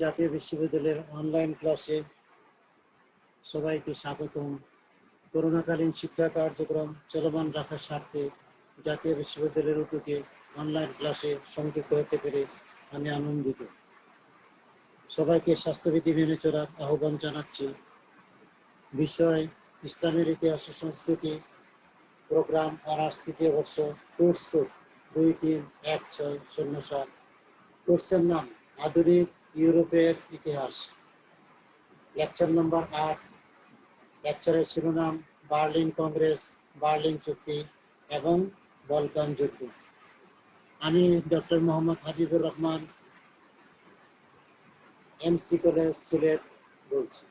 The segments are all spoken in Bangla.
জাতীয় বিশ্ববিদ্যালয়ের অনলাইন ক্লাসে সবাইকে স্বাগতম। করোনাকালীন শিক্ষা কার্যক্রম চলমান রাখার স্বার্থে জাতীয় বিশ্ববিদ্যালয়ের উদ্যোগে অনলাইন ক্লাসে সংযুক্ত হতে পেরে আমি আনন্দিত। সবাইকে স্বাস্থ্যবিধি মেনে চলার আহ্বান জানাচ্ছি। বিষয় ইসলামের ইতিহাস ও সংস্কৃতি, প্রোগ্রাম অনার্স তৃতীয় বর্ষ, কোর্স কোড 231607। কোর্সের নাম আধুনিক ইউরোপের ইতিহাস। Lecture number 8। লেকচারের শিরোনাম বার্লিন কংগ্রেস, বার্লিন চুক্তি এবং বলকান যুদ্ধ। আমি doctor Mohammad Habibur Rahman, MC college Sylhet বলছি।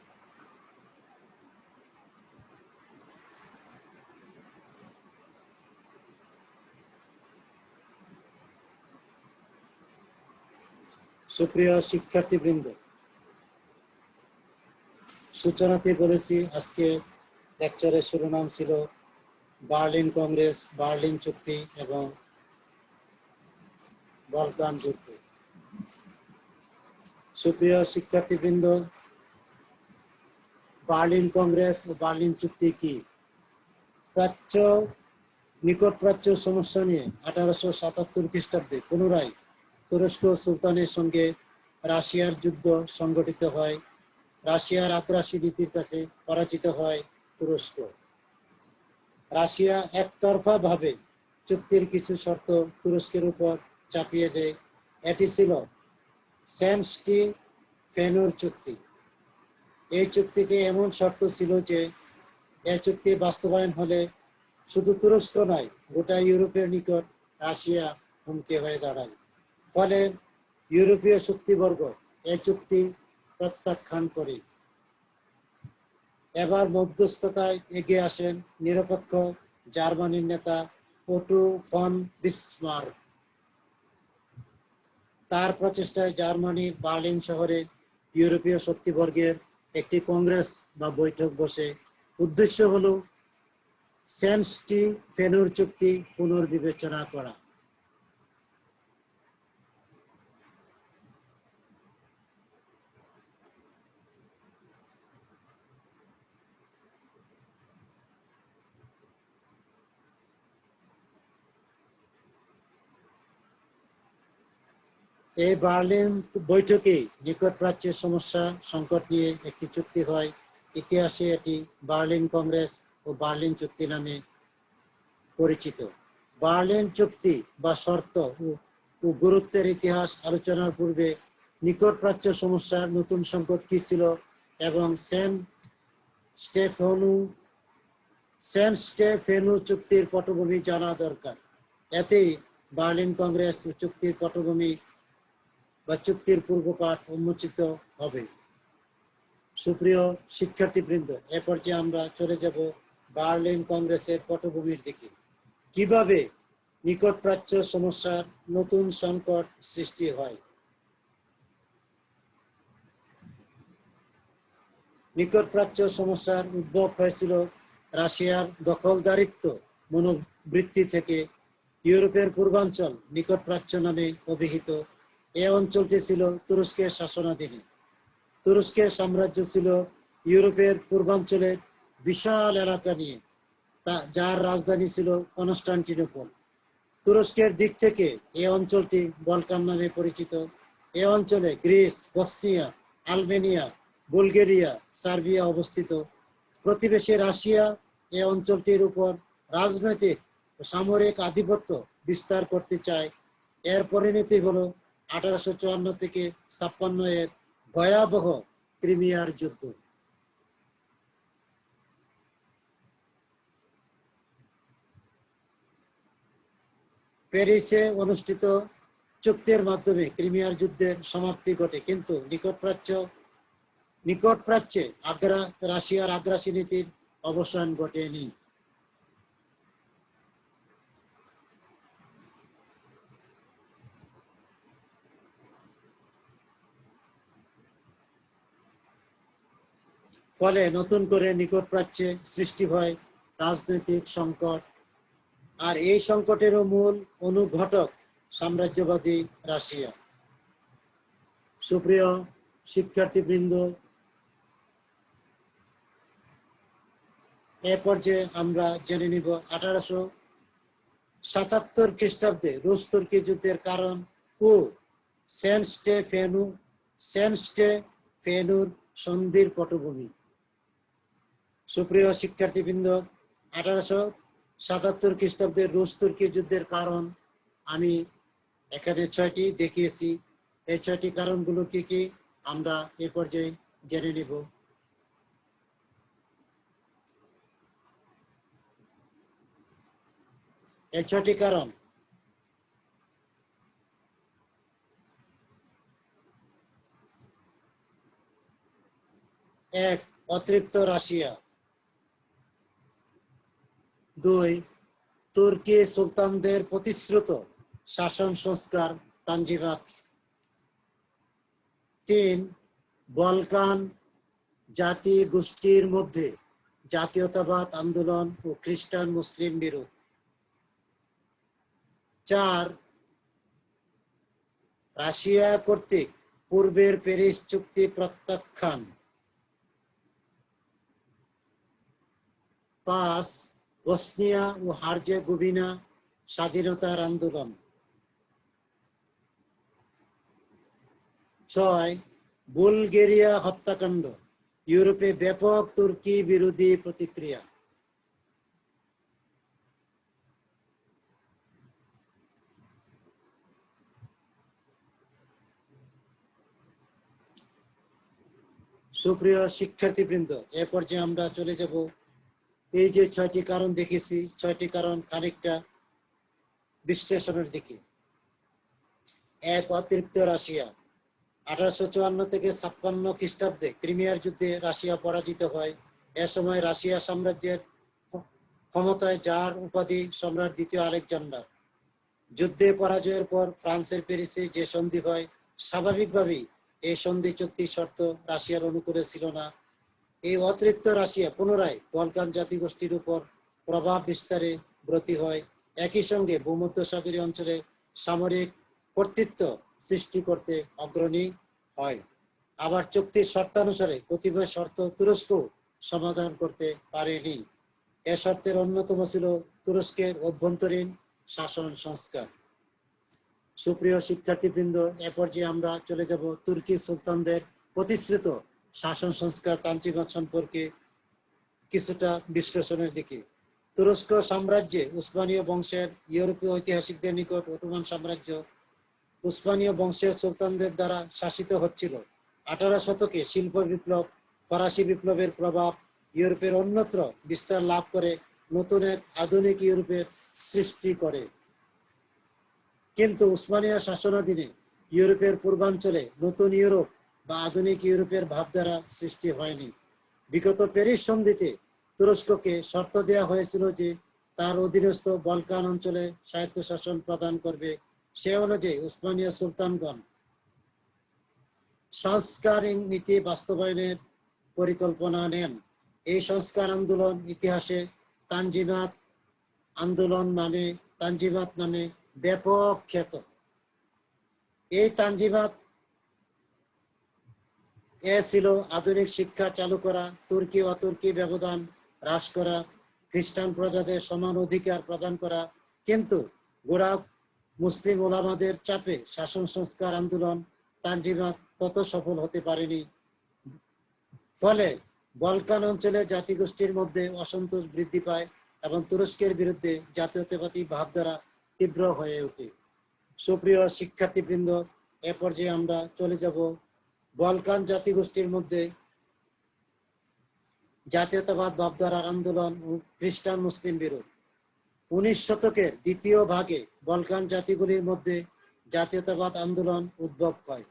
সুপ্রিয় শিক্ষার্থীবৃন্দ, সূচনাতে বলেছি আজকে লেকচারের শিরোনাম ছিল বার্লিন কংগ্রেস, বার্লিন চুক্তি এবং বলকান যুদ্ধ। সুপ্রিয় শিক্ষার্থীবৃন্দ, বার্লিন কংগ্রেস ও বার্লিন চুক্তি কি? নিকট প্রাচ্য সমস্যা নিয়ে 1877 খ্রিস্টাব্দে পুনরায় তুরস্ক সুলতানের সঙ্গে রাশিয়ার যুদ্ধ সংগঠিত হয়। রাশিয়ার আগ্রাসী নীতির কাছে পরাজিত হয় তুরস্ক। রাশিয়া একতরফা ভাবে চুক্তির কিছু শর্ত তুরস্কের উপর চাপিয়ে দেয়। এটি ছিল সেন্ট-স্টিফেনুর চুক্তি। এই চুক্তিতে এমন শর্ত ছিল যে এই চুক্তি বাস্তবায়ন হলে শুধু তুরস্ক নয়, গোটা ইউরোপের নিকট রাশিয়া হুমকি হয়ে দাঁড়ায়। ফলে ইউরোপীয় শক্তিবর্গ এই চুক্তি প্রত্যাখ্যান করে। এবার মধ্যস্থতায় এগিয়ে আসেন নিরপেক্ষ জার্মানির নেতা ওটো ফন বিসমার্ক। তার প্রচেষ্টায় জার্মানির বার্লিন শহরে ইউরোপীয় শক্তিবর্গের একটি কংগ্রেস বা বৈঠক বসে। উদ্দেশ্য হলো সেন্ট-স্টিফেনুর চুক্তি পুনর্বিবেচনা করা। এই বার্লিন বৈঠকে নিকট প্রাচ্যের সমস্যা সংকট নিয়ে একটি চুক্তি হয়। ইতিহাসে এটি বার্লিন কংগ্রেস ও বার্লিন চুক্তি নামে পরিচিত। বার্লিন চুক্তি বা শর্ত ও গুরুত্বের ইতিহাস আলোচনার পূর্বে নিকট প্রাচ্য সমস্যার নতুন সংকট কি ছিল এবং সেন্ট স্টেফেনু চুক্তির পটভূমি জানা দরকার। এতেই বার্লিন কংগ্রেস ও চুক্তির পটভূমি বা চুক্তির পূর্বপাঠ উন্মোচিত হবে। সুপ্রিয় শিক্ষার্থীবৃন্দ, এ পর্যায়ে আমরা চলে যাব বার্লিন কংগ্রেসের পটভূমির দিকে। কিভাবে নিকট প্রাচ্য সমস্যার নতুন সংকট সৃষ্টি হয়? নিকট প্রাচ্য সমস্যার উদ্ভব হয়েছিল রাশিয়ার দখলদারিত্ব মনোবৃত্তি থেকে। ইউরোপের পূর্বাঞ্চল নিকট প্রাচ্য নামে অভিহিত। এই অঞ্চলটি ছিল তুরস্কের শাসনাধীনে। তুরস্কের সাম্রাজ্য ছিল ইউরোপের পূর্বাঞ্চলের বিশাল এলাকা নিয়ে, যার রাজধানী ছিল কনস্টান্টিনোপল। তুরস্কের দিক থেকে এই অঞ্চলটি বলকান নামে পরিচিত। এই অঞ্চলে Greece, Bosnia, Albania, Bulgaria, Serbia অবস্থিত। প্রতিবেশী রাশিয়া এই অঞ্চলটির উপর রাজনৈতিক ও সামরিক আধিপত্য বিস্তার করতে চায়। এর পরিণতি হলো 1854 থেকে 56 এর ভয়াবহ ক্রিমিয়ার যুদ্ধ। প্যারিসে অনুষ্ঠিত চুক্তির মাধ্যমে ক্রিমিয়ার যুদ্ধের সমাপ্তি ঘটে, কিন্তু নিকট প্রাচ্যে রাশিয়ার আগ্রাসী নীতির অবসান ঘটেনি। ফলে নতুন করে নিকট প্রাচ্যে সৃষ্টি হয় রাজনৈতিক সংকট। আর এই সংকটেরও মূল অনুঘটক সাম্রাজ্যবাদী রাশিয়া। সুপ্রিয় শিক্ষার্থীবৃন্দ, এ পর্যায়ে আমরা জেনে নিব 1877 খ্রিস্টাব্দে রুশ তুর্কি যুদ্ধের কারণ ও সেন্ট-স্টেফেনুর সন্ধির পটভূমি। সুপ্রিয় শিক্ষার্থীবৃন্দ, 1877 খ্রিস্টাব্দের রুশ তুর্কি যুদ্ধের কারণ আমি এখানে 6টি দেখিয়েছি। এই 6টি কারণগুলো কি কি আমরা এ পর্যায়ে জেনে নিব। এই 6টি কারণ: 1. অতৃপ্ত রাশিয়া। 2. তুর্কি সুলতানদের প্রতিশ্রুত শাসন সংস্কার তানজিমাত। 3. বলকান জাতি গোষ্ঠীর মধ্যে জাতীয়তাবাদ আন্দোলন ও খ্রিস্টান মুসলিম বিরোধ। 4. রাশিয়া কর্তৃক পূর্বের প্যারিস চুক্তি প্রত্যাখ্যান। 5. বসনিয়া ও হার্জেগোভিনা স্বাধীনতার আন্দোলন। 6. বুলগেরিয়া হত্যাকাণ্ড, ইউরোপে ব্যাপক তুর্কি বিরোধী প্রতিক্রিয়া। সুপ্রিয় শিক্ষার্থীবৃন্দ, এ পর্যায়ে আমরা চলে যাব এই যে 6টি কারণ দেখেছি, 6টি কারণ খানিকটা বিশ্লেষণের দিকে। 1. অতৃপ্ত রাশিয়া। 1854 থেকে 56 খ্রিস্টাব্দে ক্রিমিয়ার যুদ্ধে রাশিয়া পরাজিত হয়। এ সময় রাশিয়া সাম্রাজ্যের ক্ষমতায় জার উপাধি সম্রাট দ্বিতীয় আলেকজান্ডার। যুদ্ধে পরাজয়ের পর ফ্রান্সের প্যারিসে যে সন্ধি হয়, স্বাভাবিকভাবেই এই সন্ধি চুক্তির শর্ত রাশিয়ার অনুকূলে ছিল না। এই অতৃপ্ত রাশিয়া পুনরায় বলকান জাতিগোষ্ঠীর উপর প্রভাব বিস্তারে ব্রতী হয়। একই সঙ্গে ভূমধ্যসাগরীয় অঞ্চলে সামরিক কর্তৃত্ব সৃষ্টি করতে অগ্রণী হয়। আবার চুক্তির শর্তানুসারে কতিপয় শর্ত তুরস্ক সমাধান করতে পারেনি। এ শর্তের অন্যতম ছিল তুরস্কের অভ্যন্তরীণ শাসন সংস্কার। সুপ্রিয় শিক্ষার্থীবৃন্দ, এ পর্যায়ে আমরা চলে যাব তুর্কি সুলতানদের প্রতিশ্রুত শাসন সংস্কার তান্ত্রিকবাদ সম্পর্কে কিছুটা বিশ্লেষণের দিকে। তুরস্ক সাম্রাজ্যে উসমানীয় বংশের ইউরোপীয় ঐতিহাসিকদের নিকট অটোমান সাম্রাজ্য উসমানীয় বংশের সুলতানদের দ্বারা শাসিত হচ্ছিল। 18 শতকে শিল্প বিপ্লব, ফরাসি বিপ্লবের প্রভাব ইউরোপের অন্যত্র বিস্তার লাভ করে নতুন এক আধুনিক ইউরোপের সৃষ্টি করে। কিন্তু উসমানীয় শাসনাধীনে ইউরোপের পূর্বাঞ্চলে নতুন ইউরোপ বা আধুনিক ইউরোপের ভাবধারা সৃষ্টি হয়নি। বিগত প্যারিস সন্ধিতে তুরস্ককে শর্ত দেওয়া হয়েছিল যে তার অধীনস্থ বলকান অঞ্চলে স্বায়ত্তশাসন প্রদান করবে। সে অনুযায়ী উসমানীয় সুলতানগণ সংস্কার নীতি বাস্তবায়নের পরিকল্পনা নেন। এই সংস্কার আন্দোলন ইতিহাসে তানজিমাত আন্দোলন তানজিমাত নামে ব্যাপক খ্যাত। এই তানজিমাত ছিল আধুনিক শিক্ষা চালু করা, তুর্কি অতুর্কি ব্যবধান হ্রাস করা, খ্রিস্টান প্রজাদের সমান অধিকার প্রদান করা। কিন্তু গোড়া মুসলিম ওলামাদের চাপে শাসন সংস্কার আন্দোলন তানজিমাত তত সফল হতে পারেনি। ফলে বলকান অঞ্চলে জাতিগোষ্ঠীর মধ্যে অসন্তোষ বৃদ্ধি পায় এবং তুরস্কের বিরুদ্ধে জাতীয়তাবাদী ভাবধারা তীব্র হয়ে ওঠে। সুপ্রিয় শিক্ষার্থীবৃন্দ, এ পর্যায়ে আমরা চলে যাব বলকান জাতিগোষ্ঠীর মধ্যে জাতীয়তাবাদ ভাবধারার আন্দোলন ও খ্রিস্টান মুসলিম বিরোধ। 19 শতকের দ্বিতীয় ভাগে বলকান জাতিগুলির মধ্যে জাতীয়তাবাদ আন্দোলন উদ্ভব হয়।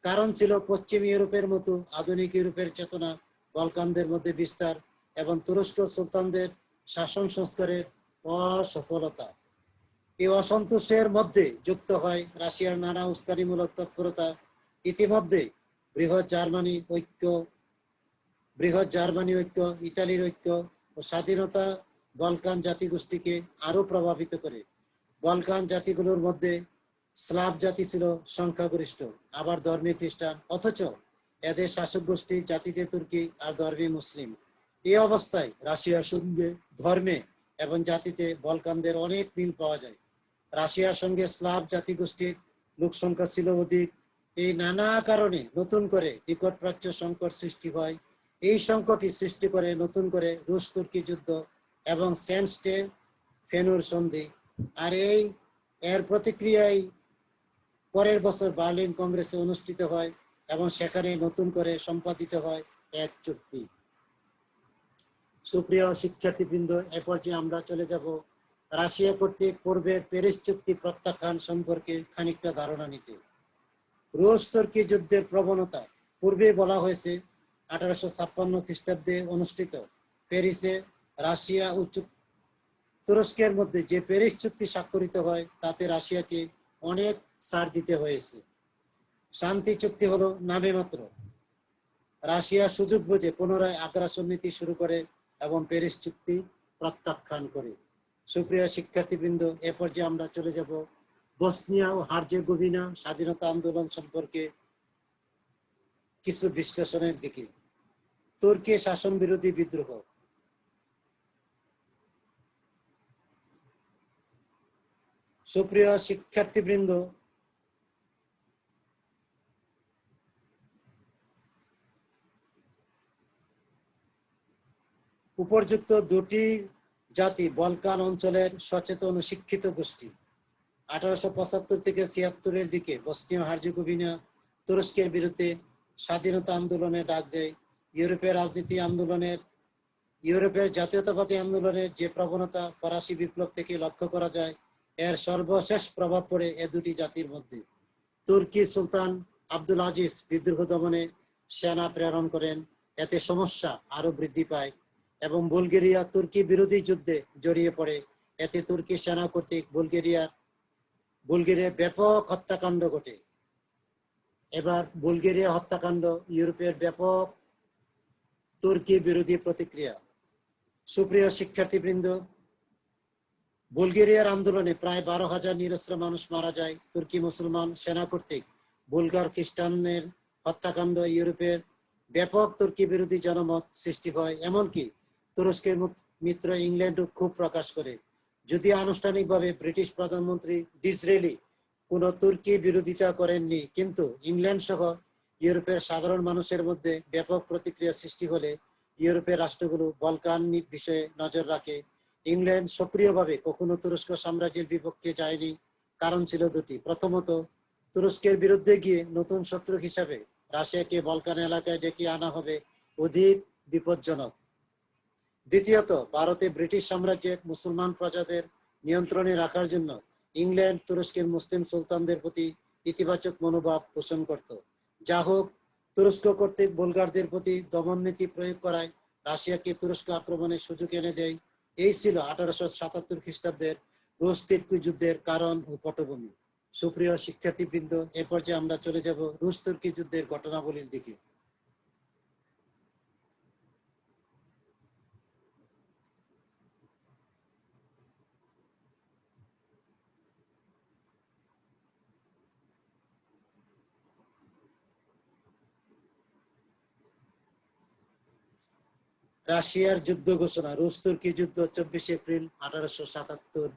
কারণ ছিল পশ্চিম ইউরোপের মতো আধুনিক ইউরোপের চেতনা বলকানদের মধ্যে বিস্তার এবং তুরস্ক সুলতানদের শাসন সংস্কারের অসফলতা। এই অসন্তোষের মধ্যে যুক্ত হয় রাশিয়ার নানা উস্কানিমূলক তৎপরতা। ইতিমধ্যে বৃহৎ জার্মানি ঐক্য, ইতালির ঐক্য ও স্বাধীনতা বলকান জাতিগোষ্ঠীকে আরো প্রভাবিত করে। বলকান জাতিগুলোর মধ্যে স্লাভ জাতি ছিল সংখ্যাগরিষ্ঠ, আবার ধর্মী খ্রিস্টান, অথচ এদের শাসক গোষ্ঠী জাতিতে তুর্কি আর ধর্মী মুসলিম। এই অবস্থায় রাশিয়ার সঙ্গে ধর্মে এবং জাতিতে বলকানদের অনেক মিল পাওয়া যায়। রাশিয়ার সঙ্গে স্লাভ জাতিগোষ্ঠীর লোক সংখ্যা ছিল অধিক। এই নানা কারণে নতুন করে নিকট প্রাচ্য সংকট সৃষ্টি হয়। এই সংকটই সৃষ্টি করে নতুন করে রুশ তুর্কি যুদ্ধ এবং সেন্টে ফেনুর সন্ধি। আর এর প্রতিক্রিয়ায় পরের বছর বার্লিন কংগ্রেসে অনুষ্ঠিত হয় এবং সেখানে নতুন করে সম্পাদিত হয় এক চুক্তি। সুপ্রিয় শিক্ষার্থীবৃন্দ, এ পর্যায়ে আমরা চলে যাব রাশিয়া কর্তৃক পূর্বের প্যারিস চুক্তি প্রত্যাখ্যান সম্পর্কে খানিকটা ধারণা নিতে। রুশ তুর্কি যুদ্ধের প্রবণতা পূর্বে বলা হয়েছে 1856 খ্রিস্টাব্দে অনুষ্ঠিত প্যারিসে রাশিয়া ও তুরস্কের মধ্যে যে প্যারিস চুক্তি স্বাক্ষরিত হয় তাতে রাশিয়াকে অনেক ছাড় দিতে হয়েছে। শান্তি চুক্তি হলো নামে মাত্র। রাশিয়া সুযোগ বুঝে পুনরায় আগ্রাসন নীতি শুরু করে এবং প্যারিস চুক্তি প্রত্যাখ্যান করে। সুপ্রিয় শিক্ষার্থীবৃন্দ, এ পর্যায়ে আমরা চলে যাব বসনিয়া ও হার্জেগোভিনা স্বাধীনতা আন্দোলন সম্পর্কে কিছু বিশ্লেষণের দিকে। তুর্কি শাসন বিরোধী বিদ্রোহ। সুপ্রিয় শিক্ষার্থীবৃন্দ, উপর্যুক্ত দুটি জাতি বলকান অঞ্চলের সচেতন ও শিক্ষিত গোষ্ঠী। 1875 থেকে 76-এর দিকে বসনিয়া হার্জেগোভিনা তুরস্কের বিরুদ্ধে স্বাধীনতা আন্দোলনে ডাক দেয়। ইউরোপের জাতীয়তাবাদী আন্দোলনের যে প্রবণতা ফরাসি বিপ্লব থেকে লক্ষ্য করা যায়, এর সর্বশেষ প্রভাব পড়ে এ দুটি জাতির মধ্যে। তুর্কি সুলতান আব্দুল আজিজ বিদ্রোহ দমনে সেনা প্রেরণ করেন। এতে সমস্যা আরো বৃদ্ধি পায় এবং বুলগেরিয়া তুর্কি বিরোধী যুদ্ধে জড়িয়ে পড়ে। এতে তুর্কি সেনা কর্তৃক বুলগেরিয়া ব্যাপক হত্যাকাণ্ড ঘটে। এবার বুলগেরিয়া হত্যাকাণ্ড ইউরোপের ব্যাপক তুর্কি বিরোধী প্রতিক্রিয়া। সুপ্রিয় শিক্ষার্থীবৃন্দ, বুলগেরিয়ার আন্দোলনে প্রায় 12,000 নিরস্ত্র মানুষ মারা যায়। তুর্কি মুসলমান সেনা কর্তৃক বুলগার খ্রিস্টানের হত্যাকাণ্ড ইউরোপের ব্যাপক তুর্কি বিরোধী জনমত সৃষ্টি হয়। এমনকি তুরস্কের মিত্র ইংল্যান্ডও ক্ষোভ প্রকাশ করে। যদি আনুষ্ঠানিকভাবে ব্রিটিশ প্রধানমন্ত্রী ডিসরেলি কোনো তুর্কি বিরোধিতা করেননি, কিন্তু ইংল্যান্ড সহ ইউরোপের সাধারণ মানুষের মধ্যে ব্যাপক প্রতিক্রিয়া সৃষ্টি হলে ইউরোপের রাষ্ট্রগুলো বলকান বিষয়ে নজর রাখে। ইংল্যান্ড সক্রিয়ভাবে কখনো তুরস্ক সাম্রাজ্যের বিপক্ষে যায়নি। কারণ ছিল দুটি। প্রথমত, তুরস্কের বিরুদ্ধে গিয়ে নতুন শত্রু হিসাবে রাশিয়াকে বলকান এলাকায় ডেকে আনা হবে অধিক বিপজ্জনক। দ্বিতীয়ত, ভারতে ব্রিটিশ সাম্রাজ্যের মুসলমান প্রজাদের নিয়ন্ত্রণে রাখার জন্য ইংল্যান্ড তুরস্কের মুসলিম সুলতানদের প্রতি ইতিবাচক মনোভাব পোষণ করত। যা হোক, তুরস্ক কর্তৃক বুলগারদের প্রতি দমন নীতি প্রয়োগ করায় রাশিয়াকে তুরস্ক আক্রমণের সুযোগ এনে দেয়। এই ছিল 1877 খ্রিস্টাব্দের রুশ তুর্কি যুদ্ধের কারণ ও পটভূমি। সুপ্রিয় শিক্ষার্থীবৃন্দ, এ পর্যায়ে আমরা চলে যাব রুশ তুর্কি যুদ্ধের ঘটনাবলীর দিকে। রাশিয়ার যুদ্ধ ঘোষণা। রুশ তুর্কি যুদ্ধ 24 এপ্রিল 1877।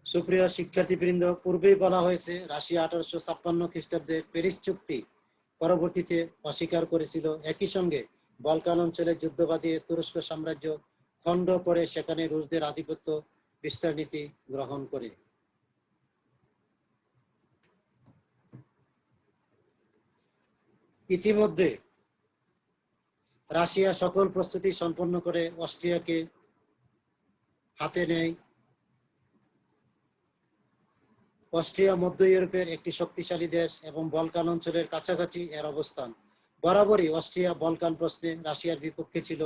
সুপ্রিয় শিক্ষার্থীবৃন্দ, পূর্বেই বলা হয়েছে রাশিয়া 1856 খ্রিস্টাব্দের প্যারিস চুক্তি পরবর্তীতে অস্বীকার করেছিল। একই সঙ্গে বলকান অঞ্চলে যুদ্ধ বাঁধিয়ে তুরস্ক সাম্রাজ্য খণ্ড করে সেখানে রুশদের আধিপত্য বিস্তার নীতি গ্রহণ করে। ইতিমধ্যে রাশিয়া সকল প্রস্তুতি সম্পন্ন করে অস্ট্রিয়াকে হাতে নেয়। অস্ট্রিয়া মধ্য ইউরোপের একটি শক্তিশালী দেশ এবং বলকান অঞ্চলের কাছাকাছি এর অবস্থান। বরাবরই অস্ট্রিয়া বলকান প্রশ্নে রাশিয়ার বিপক্ষে ছিল।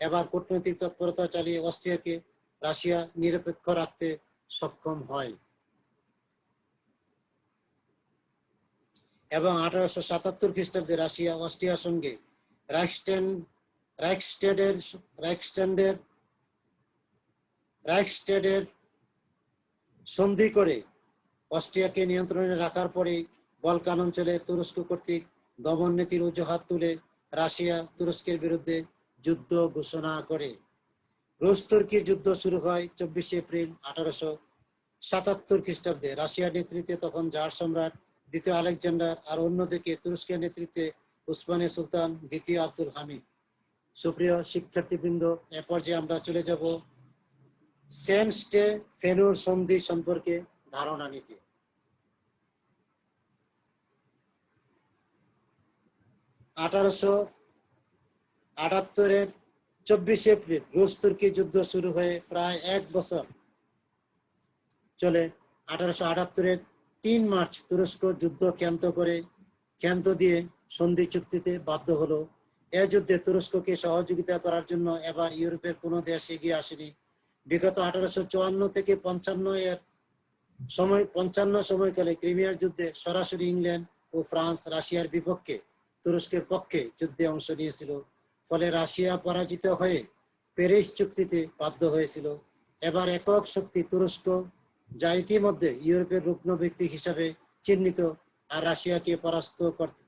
এবার কূটনৈতিক তৎপরতা চালিয়ে অস্ট্রিয়াকে রাশিয়া নিরপেক্ষ রাখতে সক্ষম হয় এবং 1877 খ্রিস্টাব্দে রাশিয়া অস্ট্রিয়ার সঙ্গে রাইখস্ট্যান্ডের রাইখস্টেডের সন্ধি করে অস্ট্রিয়াকে নিয়ন্ত্রণে রাখার পরে বলকান অঞ্চলে তুরস্ক কর্তৃক দমন নীতির অজুহাত তুলে রাশিয়া তুরস্কের বিরুদ্ধে যুদ্ধ ঘোষণা করে। রুশ তুর্কি যুদ্ধ শুরু হয় 24 এপ্রিল 1877 খ্রিস্টাব্দে। রাশিয়ার নেতৃত্বে তখন জার সম্রাট দ্বিতীয় আলেকজান্ডার, আর অন্যদিকে তুরস্কের নেতৃত্বে উসমানী সুলতান দ্বিতীয় আব্দুল হামিদ। সুপ্রিয় শিক্ষার্থীবৃন্দ, এ পর্যায়ে আমরা চলে যাব সেন-স্টে ফেনুর সন্ধি সম্পর্কে ধারণা নিতে। 1878-এর 24 এপ্রিল রুশ তুর্কি যুদ্ধ শুরু হয়ে প্রায় 1 বছর চলে। 1878-এর 3 মার্চ তুরস্ক যুদ্ধ ক্ষান্ত দিয়ে সন্ধি চুক্তিতে বাধ্য হলো। এ যুদ্ধে তুরস্ককে সহযোগিতা করার জন্য এবার ইউরোপের কোনো দেশ এগিয়ে আসেনি। বিগত 1854 থেকে 55 সময়কালে ক্রিমিয়ার যুদ্ধে সরাসরি ইংল্যান্ড ও ফ্রান্স রাশিয়ার বিপক্ষে তুরস্কের পক্ষে যুদ্ধে অংশ নিয়েছিল। ফলে রাশিয়া পরাজিত হয়ে প্যারিস চুক্তিতে বাধ্য হয়েছিল। এবার একক শক্তি তুরস্ক, যা ইতিমধ্যে ইউরোপের রুগ্ন ব্যক্তি হিসাবে চিহ্নিত, আর রাশিয়াকে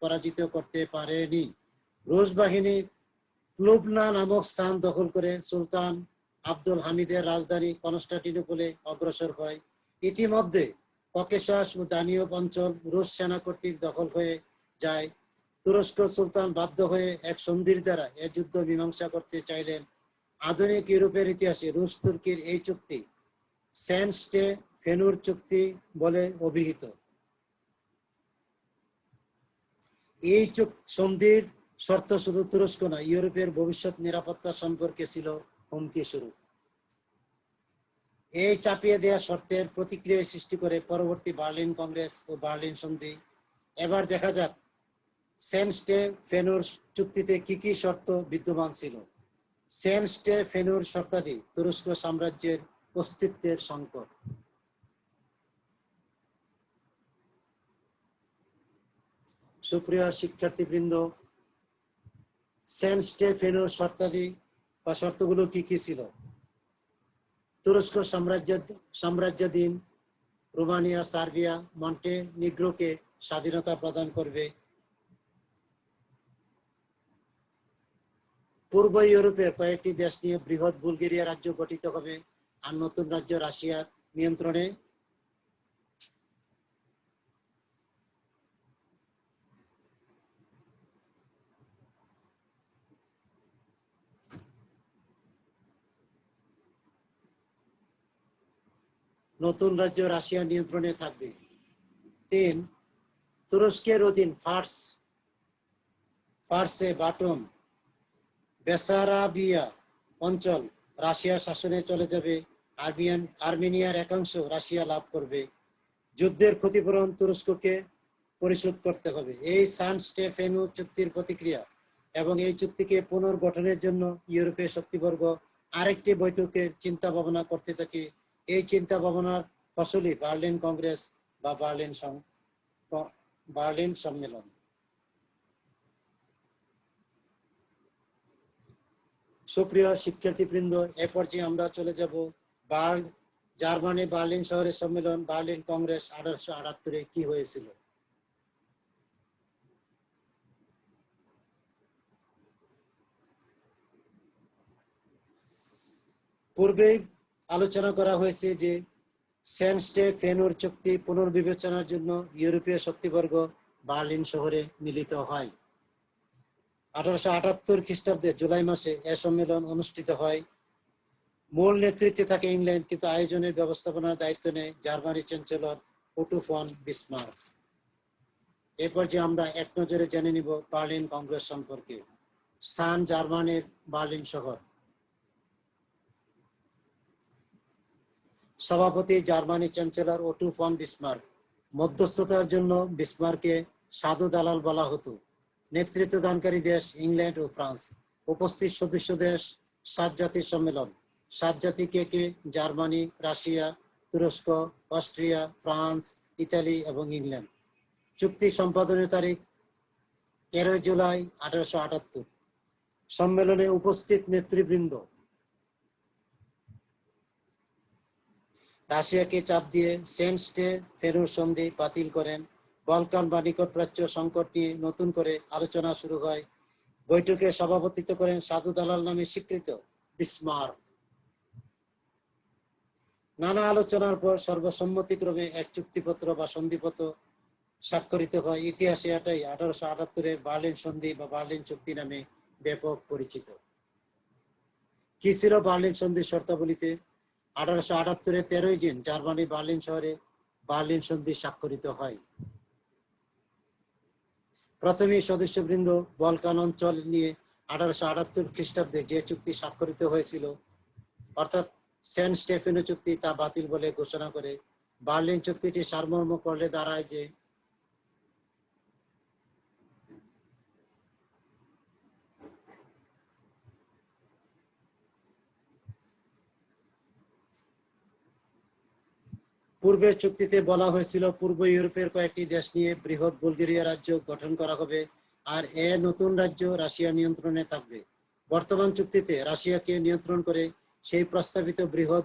পরাজিত করতে পারেনি। রুশ বাহিনী লুবনা নামক স্থান দখল করে সুলতান আব্দুল হামিদের রাজধানী কনস্টান্টিনোপলে অগ্রসর হয়। ইতিমধ্যে ককেশাস ও দানিয়ব অঞ্চল রুশ সেনা কর্তৃক দখল হয়ে যায়। তুরস্ক সুলতান বাধ্য হয়ে এক সন্ধির দ্বারা এ যুদ্ধ মীমাংসা করতে চাইলেন। আধুনিক ইউরোপের ইতিহাসে রুশ তুর্কির এই চুক্তি সেন-স্টে ফেনুর চুক্তি বলে অভিহিত। এই সন্ধির শর্ত শুধু তুরস্ক না, ইউরোপের ভবিষ্যৎ নিরাপত্তা সম্পর্কে ছিল হুমকি স্বরূপ। এই চাপিয়ে দেওয়া শর্তের প্রতিক্রিয়া সৃষ্টি করে পরবর্তী বার্লিন কংগ্রেস ও বার্লিন সন্ধি। এবার দেখা যাক সেন-স্টে ফেনুর চুক্তিতে কি কি শর্ত বিদ্যমান ছিল। সেন-স্টে ফেনুর শর্তাদি তুরস্ক সাম্রাজ্যের অস্তিত্বের সংকট। সুপ্রিয় শিক্ষার্থীবৃন্দ, সেন-স্টে ফেনুর শর্তাদি বা শর্তগুলো কি কি ছিল? তুরস্ক সাম্রাজ্যাধীন রোমানিয়া, সার্বিয়া, মন্টেনিগ্রোকে স্বাধীনতা প্রদান করবে। পূর্ব ইউরোপের কয়েকটি দেশ নিয়ে বৃহৎ বুলগেরিয়া রাজ্য গঠিত হবে, আর নতুন রাজ্য রাশিয়ার নিয়ন্ত্রণে। নতুন রাজ্য রাশিয়ার নিয়ন্ত্রণে থাকবে। 3, তুরস্কের অধীন ফার্সে বাটন বেসারাবিয়া অঞ্চল রাশিয়ার শাসনে চলে যাবে। আর্মেনিয়ার একাংশ রাশিয়া লাভ করবে। যুদ্ধের ক্ষতিপূরণ তুরস্ককে পরিশোধ করতে হবে। এই সেন-স্টে ফেনু চুক্তির প্রতিক্রিয়া এবং এই চুক্তিকে পুনর্গঠনের জন্য ইউরোপের শক্তিবর্গ আরেকটি বৈঠকের চিন্তা ভাবনা করতে থাকে। এই চিন্তা ভাবনার ফসলই বার্লিন কংগ্রেস বা বার্লিন সম্মেলন। সুপ্রিয় শিক্ষার্থীবৃন্দ, এ পর্যায়ে আমরা চলে যাব জার্মানি বার্লিন শহরের সম্মেলন, বার্লিন কংগ্রেস 1878-এ কি হয়েছিল। পূর্বেই আলোচনা করা হয়েছে যে সেন-স্টে ফেনুর চুক্তি পুনর্বিবেচনার জন্য ইউরোপীয় শক্তিবর্গ বার্লিন শহরে মিলিত হয়। 1878 খ্রিস্টাব্দে জুলাই মাসে এ সম্মেলন অনুষ্ঠিত হয়। মূল নেতৃত্বে থাকে ইংল্যান্ড, কিন্তু আয়োজনের ব্যবস্থাপনার দায়িত্ব নেয় জার্মানি চ্যান্সেলর ওটো ফন বিসমার্ক। এরপর যে আমরা এক নজরে জেনে নিব বার্লিন কংগ্রেস সম্পর্কে। স্থান জার্মানির বার্লিন শহর। সভাপতি জার্মানি চ্যান্সেলর ওটো ফন বিসমার্ক। মধ্যস্থতার জন্য বিসমার্ককে সাধু দালাল বলা হতো। নেতৃত্ব দানকারী দেশ ইংল্যান্ড ও ফ্রান্স। উপস্থিত সদস্য দেশ 7 জাতির সম্মেলন। 7 জাতি কে কে? জার্মানি, রাশিয়া, তুরস্ক, অস্ট্রিয়া, ফ্রান্স, ইতালি এবং ইংল্যান্ড। চুক্তি সম্পাদনের তারিখ 13 জুলাই 1878। সম্মেলনে উপস্থিত নেতৃবৃন্দ: রাশিয়াকে চাপ দিয়ে সেন্ট-স্টেফেনো সন্ধি বাতিল করেন। বলকান বা নিকটপ্রাচ্য সংকট নিয়ে নতুন করে আলোচনা শুরু হয়। বৈঠকে সভাপতিত্ব করেন সাধু দালাল নামে স্বীকৃত বিসমার্ক। নানা আলোচনার পর সর্বসম্মতিক্রমে এক চুক্তিপত্র বা সন্ধিপত্র স্বাক্ষরিত হয়। ইতিহাসে এটাই 1878-এর বার্লিন সন্ধি বা বার্লিন চুক্তি নামে ব্যাপক পরিচিত। কি ছিল বার্লিন সন্ধির শর্তাবলীতে? 1878-এর 13 জুন জার্মানি বার্লিন শহরে বার্লিন সন্ধি স্বাক্ষরিত হয়। প্রথমেই সদস্যবৃন্দ বলকান অঞ্চল নিয়ে 1878 খ্রিস্টাব্দে যে চুক্তি স্বাক্ষরিত হয়েছিল, অর্থাৎ সেন্ট স্টেফেনো চুক্তি, তা বাতিল বলে ঘোষণা করে। বার্লিন চুক্তিটি সারমর্ম করলে দাঁড়ায় যে পূর্বের চুক্তিতে বলা হয়েছিল পূর্ব ইউরোপের কয়েকটি দেশ নিয়ে বৃহৎ বুলগেরিয়া রাজ্য গঠন করা হবে, আর এ নতুন রাজ্য রাশিয়া নিয়ন্ত্রণে থাকবে। বর্তমান চুক্তিতে রাশিয়াকে নিয়ন্ত্রণ করে সেই প্রস্তাবিত বৃহৎ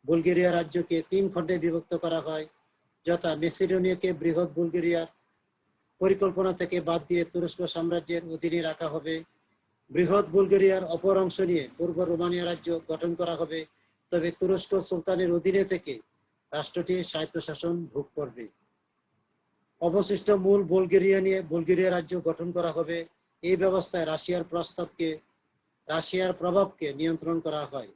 বুলগেরিয়া রাজ্যকে 3 খণ্ডে বিভক্ত করা হয়, যথা মেসিডোনিয়াকে বৃহৎ বুলগেরিয়ার পরিকল্পনা থেকে বাদ দিয়ে তুরস্ক সাম্রাজ্যের অধীনে রাখা হবে। বৃহৎ বুলগেরিয়ার অপর অংশ নিয়ে পূর্ব রোমানিয়া রাজ্য গঠন করা হবে, তবে তুরস্ক সুলতানের অধীনে থেকে রাষ্ট্রটি স্বায়ত্তশাসন ভোগ করবে। অবশিষ্ট মূল বুলগেরিয়া নিয়ে বুলগেরিয়া রাজ্য গঠন করা হবে। এই ব্যবস্থায় রাশিয়ার প্রভাবকে নিয়ন্ত্রণ করা হয়।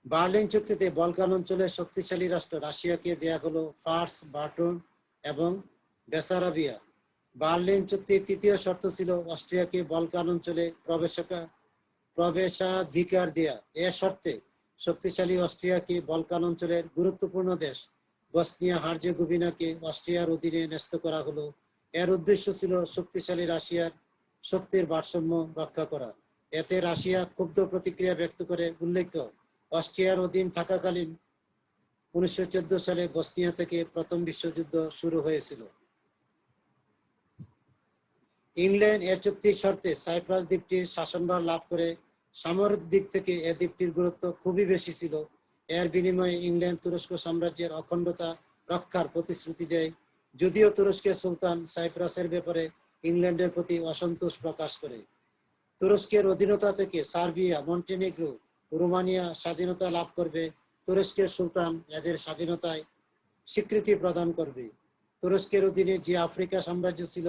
বার্লিন চুক্তিতে বলকান অঞ্চলের শক্তিশালী রাষ্ট্র রাশিয়াকে দেয়া হলো ফার্স, বার্টন এবং বেসারাবিয়া। বার্লিন চুক্তির তৃতীয় শর্ত ছিল অস্ট্রিয়াকে বলকান অঞ্চলে প্রবেশাধিকার দেয়া। এ শর্তে শক্তিশালী অস্ট্রিয়াকে বলকান অঞ্চলের গুরুত্বপূর্ণ দেশ বসনিয়া হার্জেগোভিনাকে অস্ট্রিয়ার অধীনে ন্যস্ত করা হলো। এর উদ্দেশ্য ছিল শক্তিশালী রাশিয়ার শক্তির ভারসাম্য রক্ষা করা। এতে রাশিয়া ক্ষুব্ধ প্রতিক্রিয়া ব্যক্ত করে। উল্লেখ্য, অস্ট্রিয়ার অধীন থাকাকালীন 1914 সালে বসনিয়া থেকে প্রথম বিশ্বযুদ্ধ শুরু হয়েছিল। ইংল্যান্ড এ চুক্তির শর্তে সাইপ্রাস দ্বীপটির শাসনভার লাভ করে। সামরিক দিক থেকে এ দ্বীপটির গুরুত্ব খুবই বেশি ছিল। এর বিনিময়ে ইংল্যান্ড তুরস্ক সাম্রাজ্যের অখণ্ডতা রক্ষার প্রতিশ্রুতি দেয়। যদিও তুরস্কের সুলতান সাইপ্রাসের ব্যাপারে ইংল্যান্ডের প্রতি অসন্তোষ প্রকাশ করে। তুরস্কের অধীনতা থেকে সার্বিয়া, মন্টেনেগ্রো, রোমানিয়া স্বাধীনতা লাভ করবে। তুরস্কের সুলতান এদের স্বাধীনতায় স্বীকৃতি প্রদান করবে। তুরস্কের অধীনে যে আফ্রিকা সাম্রাজ্য ছিল,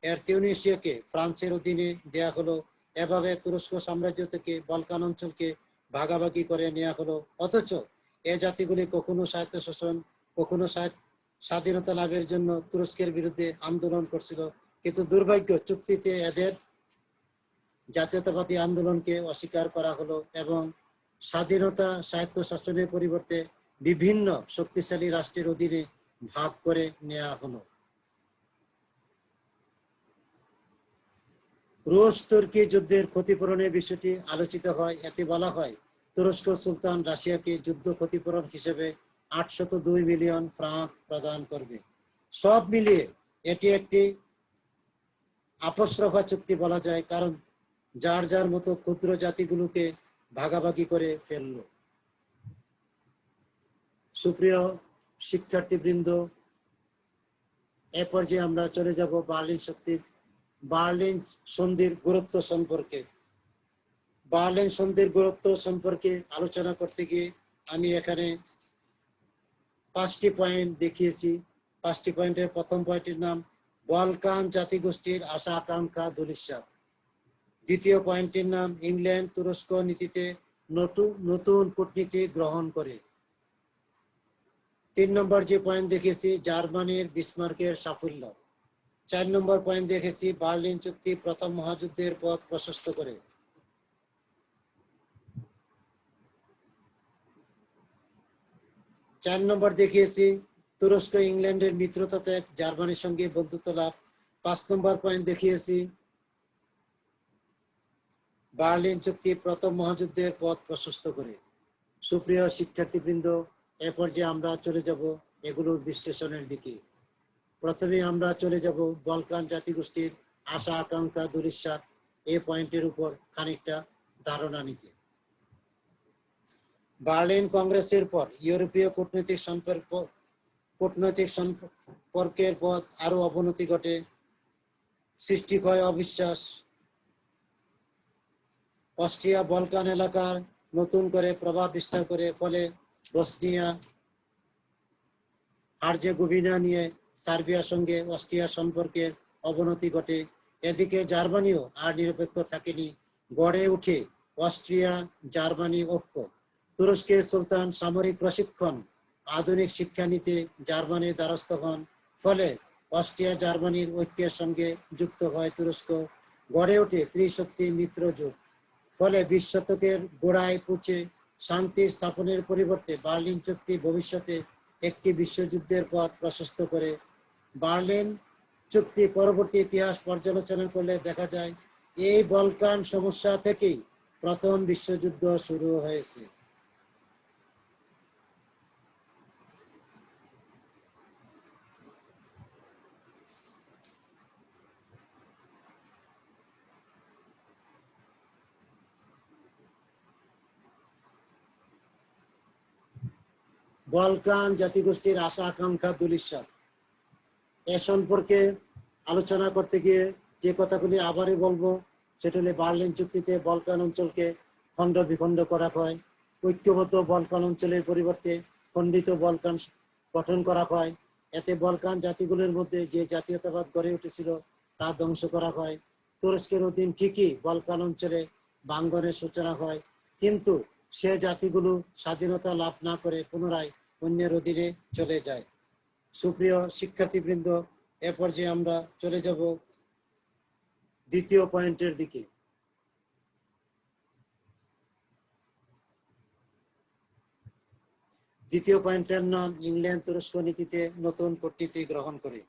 এর তিউনিসিয়াকে ফ্রান্সের অধীনে দেয়া হলো। এভাবে তুরস্ক সাম্রাজ্য থেকে বলকান অঞ্চলকে ভাগাভাগি করে নেওয়া হলো। অথচ এ জাতিগুলি কখনো স্বায়ত্তশাসন, কখনো স্বাধীনতা লাভের জন্য তুরস্কের বিরুদ্ধে আন্দোলন করছিল। কিন্তু দুর্ভাগ্য, চুক্তিতে এদের জাতীয়তাবাদী আন্দোলনকে অস্বীকার করা হলো এবং স্বাধীনতা স্বায়ত্তশাসনের পরিবর্তে বিভিন্ন শক্তিশালী রাষ্ট্রের অধীনে ভাগ করে নেওয়া হলো। রুশ তুর্কি যুদ্ধের ক্ষতিপূরণের বিষয়টি আলোচিত হয়। এতে বলা হয়, তুরস্ক সুলতান রাশিয়াকে যুদ্ধ ক্ষতিপূরণ হিসেবে 802 মিলিয়ন ফ্রাঙ্ক প্রদান করবে। সব মিলিয়ে এটি একটি আপসরফা চুক্তি বলা যায়, কারণ যার যার মতো ক্ষুদ্র জাতিগুলোকে ভাগাভাগি করে ফেলল। সুপ্রিয় শিক্ষার্থীবৃন্দ, এ পর্যায়ে আমরা চলে যাব বার্লিন সন্ধির গুরুত্ব সম্পর্কে। বার্লিন সন্ধির গুরুত্ব সম্পর্কে আলোচনা করতে গিয়ে আমি এখানে 5টি পয়েন্ট দেখিয়েছি। 5টি পয়েন্টের প্রথম পয়েন্টের নাম বলকান জাতিগোষ্ঠীর আশা আকাঙ্ক্ষা ধূলিসাৎ। দ্বিতীয় পয়েন্টটির নাম ইংল্যান্ড তুরস্ক নীতিতে নতুন কূটনীতি গ্রহণ করে। 3 নম্বর যে পয়েন্ট দেখেছি, জার্মানির বিসমার্কের সাফল্য। 4 নম্বর পয়েন্ট দেখেছি, বার্লিন চুক্তি প্রথম মহাযুদ্ধের পথ প্রশস্ত করে। 4 নম্বর দেখিয়েছি তুরস্ক ইংল্যান্ডের মিত্রতা ত্যাগ, জার্মানির সঙ্গে বন্ধুত্ব লাভ। 5 নম্বর পয়েন্ট দেখিয়েছি বার্লিন চুক্তি প্রথম মহাযুদ্ধের পথ প্রশস্ত করে। সুপ্রিয় শিক্ষার্থীবৃন্দ, এ পর্যায়ে আমরা চলে যাব এগুলোর বিশ্লেষণের দিকে। প্রথমে আমরা চলে যাব বলকান জাতিগোষ্ঠীর আশা আকাঙ্ক্ষা ধূলিসাৎ এই পয়েন্টের উপর খানিকটা ধারণা নিতে। বার্লিন কংগ্রেসের পর ইউরোপীয় কূটনৈতিক সম্পর্কের পথ আরো অবনতি ঘটে, সৃষ্টি হয় অবিশ্বাস। অস্ট্রিয়া বলকান এলাকার নতুন করে প্রভাব বিস্তার করে, ফলে বসনিয়া হার্জেগোভিনা নিয়ে সার্বিয়ার সঙ্গে অস্ট্রিয়া সম্পর্কের অবনতি ঘটে। এদিকে জার্মানিও আর নিরপেক্ষ থাকেনি, গড়ে উঠে অস্ট্রিয়া জার্মানি ঐক্য। তুরস্কের সুলতান সামরিক প্রশিক্ষণ, আধুনিক শিক্ষা নিতে জার্মানির দ্বারস্থ হন, ফলে অস্ট্রিয়া জার্মানির ঐক্যের সঙ্গে যুক্ত হয় তুরস্ক। গড়ে ওঠে ত্রিশক্তি মিত্র জোট। ফলে 20 শতকের গোড়ায় পুঁছে শান্তি স্থাপনের পরিবর্তে বার্লিন চুক্তি ভবিষ্যতে একটি বিশ্বযুদ্ধের পথ প্রশস্ত করে। বার্লিন চুক্তি পরবর্তী ইতিহাস পর্যালোচনা করলে দেখা যায় এই বলকান সমস্যা থেকেই প্রথম বিশ্বযুদ্ধ শুরু হয়েছে। বলকান জাতিগোষ্ঠীর আশা আকাঙ্ক্ষা দুলিশ্বাস, এ সম্পর্কে আলোচনা করতে গিয়ে যে কথাগুলি আবারই বলবো, সেটা হলে বার্লিন চুক্তিতে বলকান অঞ্চলকে খণ্ড বিখণ্ড করা হয়। ঐক্যবদ্ধ বলকান অঞ্চলের পরিবর্তে খণ্ডিত বলকান গঠন করা হয়। এতে বলকান জাতিগুলোর মধ্যে যে জাতীয়তাবাদ গড়ে উঠেছিল তা ধ্বংস করা হয়। তুরস্কের অধীন ঠিকই বলকান অঞ্চলে ভাঙ্গনের সূচনা হয়, কিন্তু সে জাতিগুলো স্বাধীনতা লাভ না করে পুনরায় অন্যের অধীনে চলে যায়। সুপ্রিয় শিক্ষার্থীবৃন্দ, এ পর্যায়ে আমরা চলে যাব দ্বিতীয় পয়েন্টের দিকে। দ্বিতীয় পয়েন্টের নাম ইংল্যান্ড তুরস্ক নীতিতে নতুন কূটনীতি গ্রহণ করে।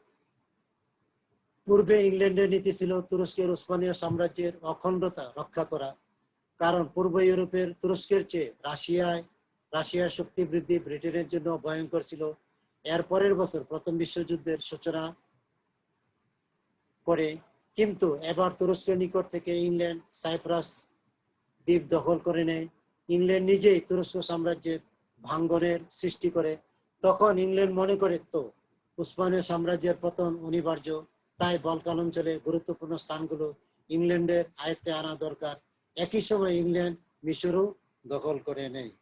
পূর্বে ইংল্যান্ডের নীতি ছিল তুরস্কের উসমানীয় সাম্রাজ্যের অখণ্ডতা রক্ষা করা, কারণ পূর্ব ইউরোপের তুরস্কের চেয়ে রাশিয়ার শক্তি বৃদ্ধি ব্রিটেনের জন্য ভয়ঙ্কর ছিল। এর পরের বছর প্রথম বিশ্বযুদ্ধের সূচনা করে, কিন্তু এবার তুরস্কের নিকট থেকে ইংল্যান্ড সাইপ্রাস দ্বীপ দখল করে নেয়। ইংল্যান্ড নিজেই তুরস্ক সাম্রাজ্যের ভাঙ্গনের সৃষ্টি করে। তখন ইংল্যান্ড মনে করে তো উসমানীয় সাম্রাজ্যের পতন অনিবার্য, তাই বলকান অঞ্চলের গুরুত্বপূর্ণ স্থানগুলো ইংল্যান্ডের আয়ত্তে আনা দরকার। একই সময় ইংল্যান্ড মিশরও দখল করে নেয়।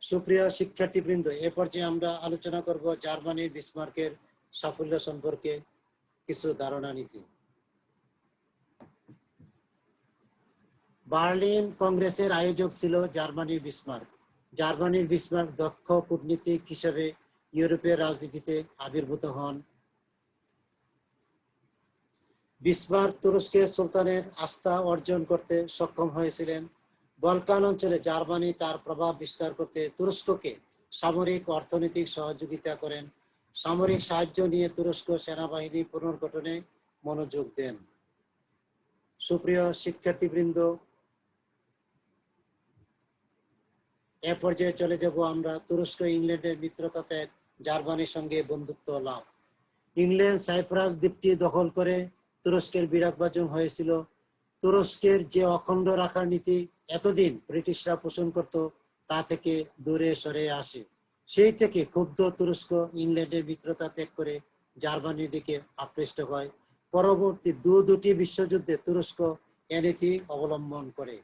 সুপ্রিয় শিক্ষার্থীবৃন্দ, এ পর্যায়ে আমরা আলোচনা করব জার্মানির বিসমার্কের সাফল্য সম্পর্কে কিছু ধারণা নিতে। বার্লিন কংগ্রেসের আয়োজক ছিল জার্মানির বিসমার্ক। জার্মানির বিসমার্ক দক্ষ কূটনীতিক হিসেবে ইউরোপের রাজনীতিতে আবির্ভূত হন। বিসমার্ক তুরস্কের সুলতানের আস্থা অর্জন করতে সক্ষম হয়েছিলেন। বলকান অঞ্চলে জার্মানি তার প্রভাব বিস্তার করতে তুরস্ককে সামরিক অর্থনৈতিক সহযোগিতা করেন। সামরিক সাহায্য নিয়ে তুরস্ক সেনাবাহিনী পুনর্গঠনে মনোযোগ দেন। সুপ্রিয় শিক্ষার্থীবৃন্দ, এ পর্যায়ে চলে যাব আমরা তুরস্ক ইংল্যান্ডের মিত্রতা ত্যাগ, জার্মানির সঙ্গে বন্ধুত্ব লাভ। ইংল্যান্ড সাইপ্রাস দ্বীপটি দখল করে তুরস্কের বিরাগভাজন হয়েছিল। তুরস্কের যে অখণ্ড রাখার নীতি এতদিন ব্রিটিশরা পোষণ করত, তা থেকে দূরে সরে আসে। সেই থেকে ক্ষুব্ধ তুরস্ক ইংল্যান্ডের মিত্রতা ত্যাগ করে জার্মানির দিকে আকৃষ্ট হয়। পরবর্তী দুটি বিশ্বযুদ্ধে তুরস্ক এ নীতি অবলম্বন করে।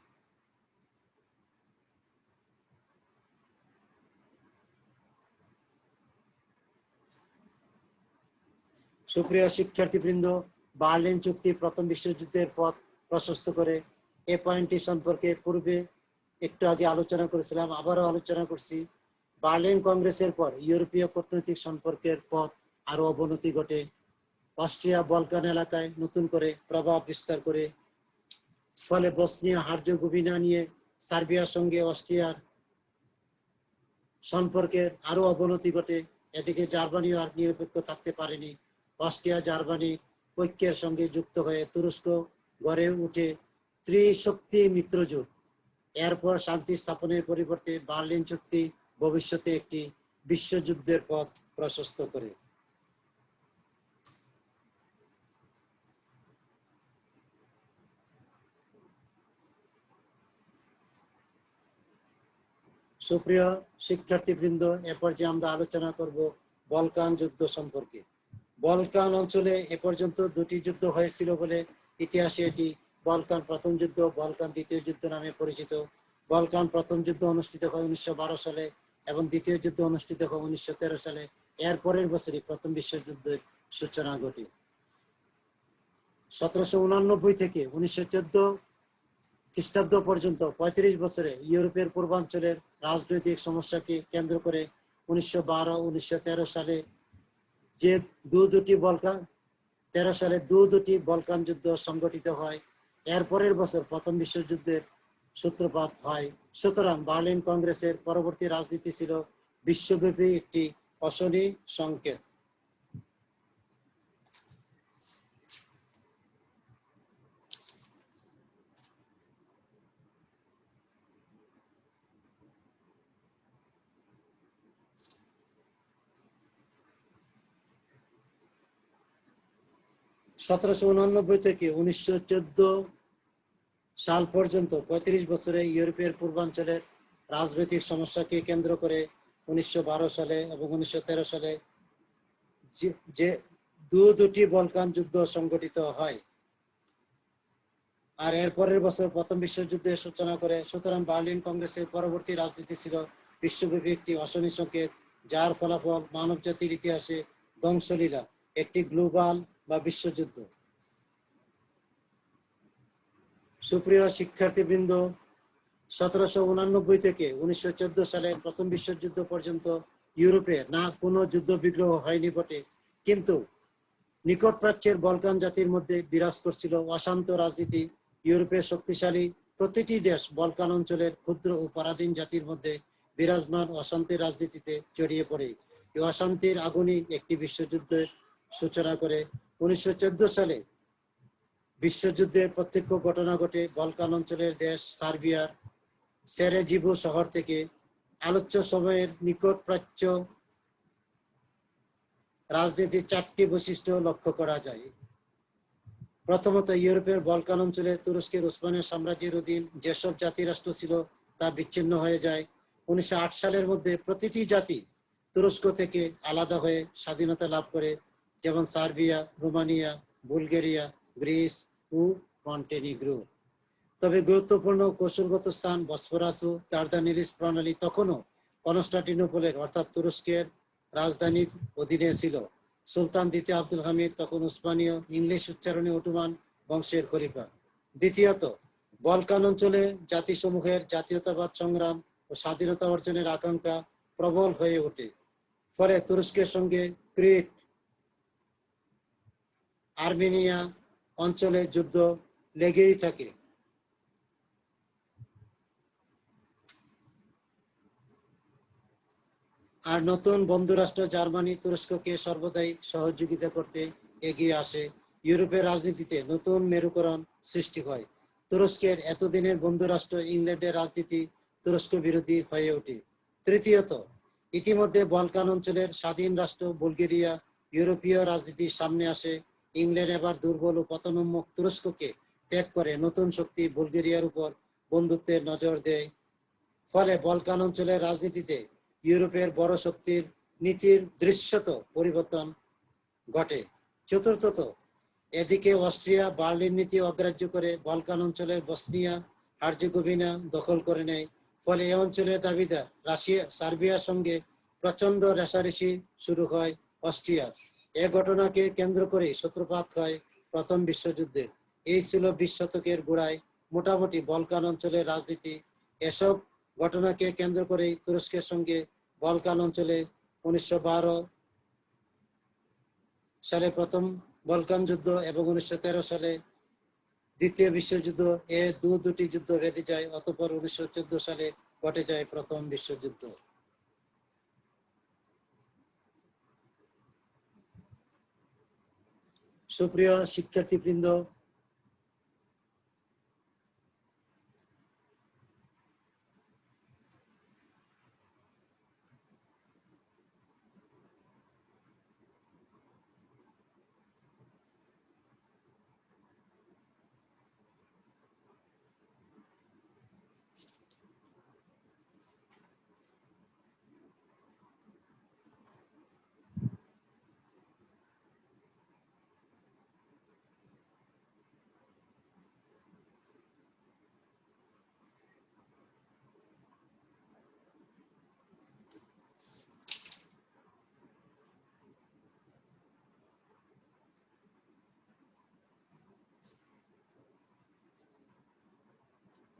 সুপ্রিয় শিক্ষার্থীবৃন্দ, বার্লিন চুক্তি প্রথম বিশ্বযুদ্ধের পথ প্রশস্ত করে। এ পয়েন্টটি সম্পর্কে পূর্বে একটু আগে আলোচনা করেছিলাম, আবারও আলোচনা করছি। বার্লিন কংগ্রেসের পর ইউরোপীয় কূটনৈতিক সম্পর্কের পথ আরো অবনতি ঘটে। অস্ট্রিয়া বলকান এলাকায় নতুন করে প্রভাব বিস্তার করে, ফলে বসনিয়া হার্জেগোভিনা নিয়ে সার্বিয়ার সঙ্গে অস্ট্রিয়ার সম্পর্কের আরো অবনতি ঘটে। এদিকে জার্মানিও আর নিরপেক্ষ থাকতে পারেনি। অস্ট্রিয়া জার্মানি ঐক্যের সঙ্গে যুক্ত হয়ে তুরস্ক গড়ে উঠে ত্রিশক্তি মিত্রজোট। এরপর শান্তি স্থাপনের পরিবর্তে বার্লিন চুক্তি ভবিষ্যতে একটি বিশ্বযুদ্ধের পথ প্রশস্ত করে। সুপ্রিয় শিক্ষার্থীবৃন্দ, এ পর্যায়ে আমরা আলোচনা করব বলকান যুদ্ধ সম্পর্কে। বলকান অঞ্চলে এ পর্যন্ত দুটি যুদ্ধ হয়েছিল বলে ইতিহাসে এটি বলকান প্রথম যুদ্ধ, বলকান দ্বিতীয় যুদ্ধ নামে পরিচিত। বলকান প্রথম যুদ্ধ অনুষ্ঠিত হয় 1912 সালে এবং দ্বিতীয় যুদ্ধ অনুষ্ঠিত হয় 1913 সালে। এর পরের বছরই প্রথম বিশ্বযুদ্ধের সূচনা ঘটে। 1789 থেকে 1914 খ্রিস্টাব্দ পর্যন্ত 35 বছরে ইউরোপের পূর্বাঞ্চলের রাজনৈতিক সমস্যাকে কেন্দ্র করে 1912-1913 সালে যে দুটি বলকান যুদ্ধ সংগঠিত হয়। এর পরের বছর প্রথম বিশ্বযুদ্ধের সূত্রপাত হয়। সুতরাং বার্লিন কংগ্রেসের পরবর্তী রাজনীতি ছিল বিশ্বব্যাপী একটি অশনি সংকেত। (1789 থেকে 1914 সাল পর্যন্ত 35 বছরে ইউরোপের পূর্বাঞ্চলের রাজনৈতিক সমস্যাকে কেন্দ্র করে 1912 সালে এবং 1913 সালে যে দুটি বলকান যুদ্ধ সংগঠিত হয় আর এর পরের বছর প্রথম বিশ্বযুদ্ধের সূচনা করে। সুতরাং বার্লিন কংগ্রেসের পরবর্তী রাজনীতি ছিল বিশ্বব্যাপী একটি অশনি সংকেত, যার ফলাফল মানব জাতির ইতিহাসে ধ্বংসলীলা, একটি গ্লোবাল বা বিশ্বযুদ্ধ। সুপ্রিয় শিক্ষার্থীবৃন্দ, 1789 থেকে 1914 সালে প্রথম বিশ্বযুদ্ধ পর্যন্ত ইউরোপে না কোনো যুদ্ধ বিগ্রহ হয়নি বটে, কিন্তু নিকট প্রাচ্যের বলকান জাতির মধ্যে বিরাজ করছিল অশান্ত রাজনীতি। ইউরোপের শক্তিশালী প্রতিটি দেশ বলকান অঞ্চলের ক্ষুদ্র ও পরাধীন জাতির মধ্যে বিরাজমান অশান্তির রাজনীতিতে জড়িয়ে পড়ে। এই অশান্তির আগুনই একটি বিশ্বযুদ্ধের সূচনা করে। 1914 সালে বিশ্বযুদ্ধের প্রত্যক্ষ ঘটনা ঘটে বলকান অঞ্চলের দেশ সার্বিয়ার সেরেজিভো শহর থেকে। আলোচ্য সময়ের নিকট প্রাচ্য রাজনীতির 4টি বৈশিষ্ট্য লক্ষ্য করা যায়। প্রথমত, ইউরোপের বলকান অঞ্চলে তুরস্কের উসমানীয় সাম্রাজ্যের অধীন যেসব জাতি রাষ্ট্র ছিল তা বিচ্ছিন্ন হয়ে যায়। 1908 সালের মধ্যে প্রতিটি জাতি তুরস্ক থেকে আলাদা হয়ে স্বাধীনতা লাভ করে, যেমন সার্বিয়া, রোমানিয়া, বুলগেরিয়া, গ্রিস ও মন্টেনিগ্রো। তবে গুরুত্বপূর্ণ কৌশলগত স্থান বসফরাস ও দারদানিলিস প্রণালী তখনও কনস্টান্টিনোপলের অর্থাৎ তুরস্কের রাজধানীর অধীনে ছিল। সুলতান দ্বিতীয় আব্দুল হামিদ তখন উসমানীয় ইংলিশ উচ্চারণে অটোমান বংশের খলিফা। দ্বিতীয়ত, বলকান অঞ্চলে জাতিসমূহের জাতীয়তাবাদ সংগ্রাম ও স্বাধীনতা অর্জনের আকাঙ্ক্ষা প্রবল হয়ে ওঠে। ফলে তুরস্কের সঙ্গে ক্রিট, আর্মেনিয়া অঞ্চলে যুদ্ধ লেগেই থাকে। আর নতুন বন্ধুরাষ্ট্র জার্মানি তুরস্ককে সর্বদাই সহযোগিতা করতে এগিয়ে আসে। ইউরোপের রাজনীতিতে নতুন মেরুকরণ সৃষ্টি হয়। তুরস্কের এতদিনের বন্ধুরাষ্ট্র ইংল্যান্ডের রাজনীতি তুরস্ক বিরোধী হয়ে ওঠে। তৃতীয়ত, ইতিমধ্যে বলকান অঞ্চলের স্বাধীন রাষ্ট্র বুলগেরিয়া ইউরোপীয় রাজনীতির সামনে আসে। ইংল্যান্ড এবার দুর্বল ও পতনোন্মুখ তুরস্ককে ত্যাগ করে নতুন শক্তি বুলগেরিয়ার উপর বন্ধুত্বের নজর দেয়। ফলে বলকান অঞ্চলের রাজনীতিতে ইউরোপের বড় শক্তির নীতির দৃশ্যত পরিবর্তন ঘটে। চতুর্থত, এদিকে অস্ট্রিয়া বার্লিন নীতি অগ্রাহ্য করে বলকান অঞ্চলের বসনিয়া হার্জেগোভিনা দখল করে নেয়। ফলে এই অঞ্চলের দাবিদার সার্বিয়ার সঙ্গে প্রচন্ড রেষারেষি শুরু হয় অস্ট্রিয়ার। এ ঘটনাকে কেন্দ্র করে সূত্রপাত হয় প্রথম বিশ্বযুদ্ধের। এই ছিল 20 শতকের গোড়ায় মোটামুটি বলকান অঞ্চলের রাজনীতি। এসব ঘটনাকে কেন্দ্র করেই তুরস্কের সঙ্গে বলকান অঞ্চলে 1912 সালে প্রথম বলকান যুদ্ধ এবং 1913 সালে দ্বিতীয় বিশ্বযুদ্ধ, এ দুটি যুদ্ধ বেঁধে যায়। অতঃপর 1914 সালে ঘটে যায় প্রথম বিশ্বযুদ্ধ। সুপ্রিয় শিক্ষার্থীবৃন্দ,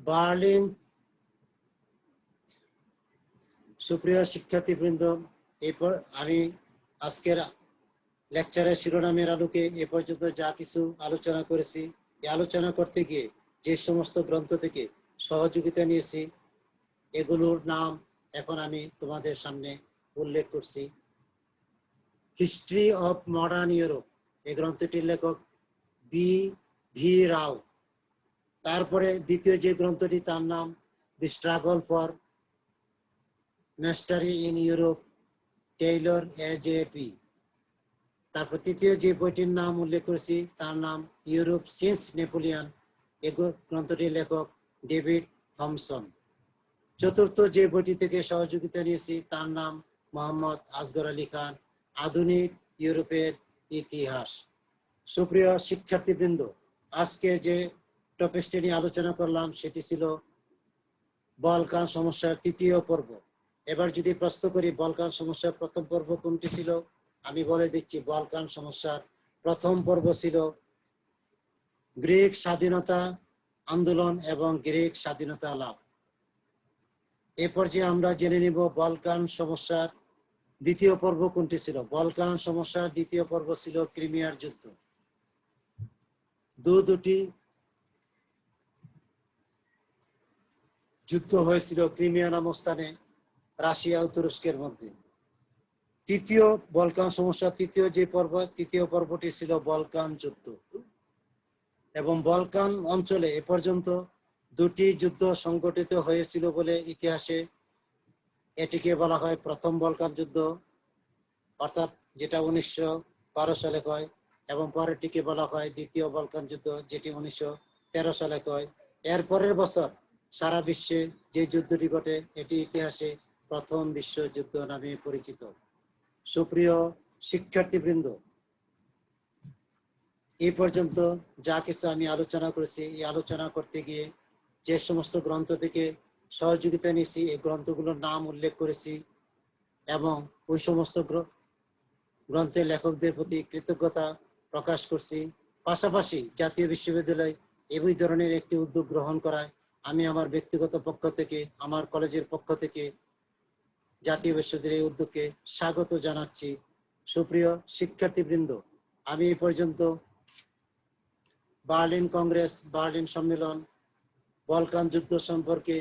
বার্লিন সুপ্রিয় শিক্ষার্থীবৃন্দ, এরপর আমি আজকের লেকচারের শিরোনামের আলোকে এ পর্যন্ত যা কিছু আলোচনা করেছি, এই আলোচনা করতে গিয়ে যে সমস্ত গ্রন্থ থেকে সহযোগিতা নিয়েছি এগুলোর নাম এখন আমি তোমাদের সামনে উল্লেখ করছি। হিস্ট্রি অফ মডার্ন ইউরোপ, এই গ্রন্থটির লেখক বি রাও। তারপরে দ্বিতীয় যে গ্রন্থটি তার নাম the struggle for mastery in Europe, Taylor AJP. তারপর তৃতীয় যে বইটির নাম উল্লেখ করেছি তার নাম ইউরোপ সিন্স নেপোলিয়ান, এই গ্রন্থটির লেখক ডেভিড থমসন। চতুর্থ যে বইটি থেকে সহযোগিতা নিয়েছি তার নাম মোহাম্মদ আসগর আলী খান, আধুনিক ইউরোপের ইতিহাস। সুপ্রিয় শিক্ষার্থীবৃন্দ, আজকে যে টপিকটি নিয়ে আলোচনা করলাম সেটি ছিল বলকান সমস্যার তৃতীয় পর্ব। এবার যদি প্রশ্ন করি বলকান সমস্যার প্রথম পর্ব কোনটি ছিল, আমি বলে দিচ্ছি বলকান সমস্যার প্রথম পর্ব ছিল গ্রিক স্বাধীনতা আন্দোলন এবং গ্রিক স্বাধীনতা লাভ। এ পর্যায়ে আমরা জেনে নিব বলকান সমস্যার দ্বিতীয় পর্ব কোনটি ছিল। বলকান সমস্যার দ্বিতীয় পর্ব ছিল ক্রিমিয়ার যুদ্ধ। দুটি যুদ্ধ হয়েছিল ক্রিমিয়া নামক স্থানে রাশিয়া ও তুরস্কের মধ্যে। তৃতীয় বলকান সমস্যা তৃতীয় পর্বটি ছিল বলকান যুদ্ধ। এবং বলকান অঞ্চলে এ পর্যন্ত দুটি যুদ্ধ সংঘটিত হয়েছিল বলে ইতিহাসে এটিকে বলা হয় প্রথম বলকান যুদ্ধ, অর্থাৎ যেটা 1912 সালে হয়, এবং পরেরটিকে বলা হয় দ্বিতীয় বলকান যুদ্ধ, যেটি 1913 সালে হয়। এর পরের বছর সারা বিশ্বে যে যুদ্ধটি ঘটে এটি ইতিহাসে প্রথম বিশ্বযুদ্ধ নামে পরিচিত। সুপ্রিয় শিক্ষার্থীবৃন্দ, এই পর্যন্ত যা কিছু আমি আলোচনা করেছি, এই আলোচনা করতে গিয়ে যে সমস্ত গ্রন্থ থেকে সহযোগিতা নিয়েছি এই গ্রন্থগুলোর নাম উল্লেখ করেছি এবং ওই সমস্ত গ্রন্থের লেখকদের প্রতি কৃতজ্ঞতা প্রকাশ করছি। পাশাপাশি জাতীয় বিশ্ববিদ্যালয় এই ধরনের একটি উদ্যোগ গ্রহণ করায় আমি আমার ব্যক্তিগত পক্ষ থেকে, আমার কলেজের পক্ষ থেকে জাতীয় বিশ্ববিদ্যালয়ের উদ্যোগকে স্বাগত জানাচ্ছি। সুপ্রিয় শিক্ষার্থীবৃন্দ, আমি এই পর্যন্ত বার্লিন কংগ্রেস, বার্লিন সম্মেলন, বলকান যুদ্ধ সম্পর্কে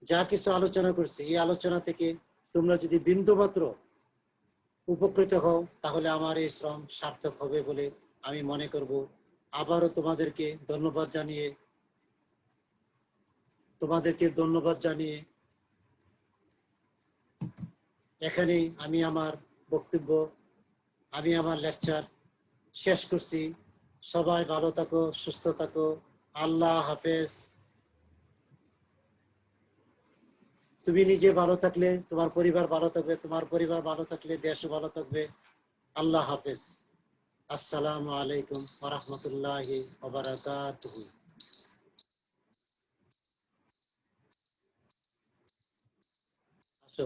যা কিছু আলোচনা করছি, এই আলোচনা থেকে তোমরা যদি বিন্দুমাত্র উপকৃত হও তাহলে আমার এই শ্রম সার্থক হবে বলে আমি মনে করব। আবারও তোমাদেরকে ধন্যবাদ জানিয়ে এখানেই আমি আমার বক্তব্য, আমি আমার লেকচার শেষ করছি। সবাই ভালো থাকো, সুস্থ থাকো। আল্লাহ হাফেজ। তুমি নিজে ভালো থাকলে তোমার পরিবার ভালো থাকবে, তোমার পরিবার ভালো থাকলে দেশও ভালো থাকবে। আল্লাহ হাফেজ। আসসালামু আলাইকুম ওয়া রাহমাতুল্লাহি ওয়া বারাকাতুহু। আসো।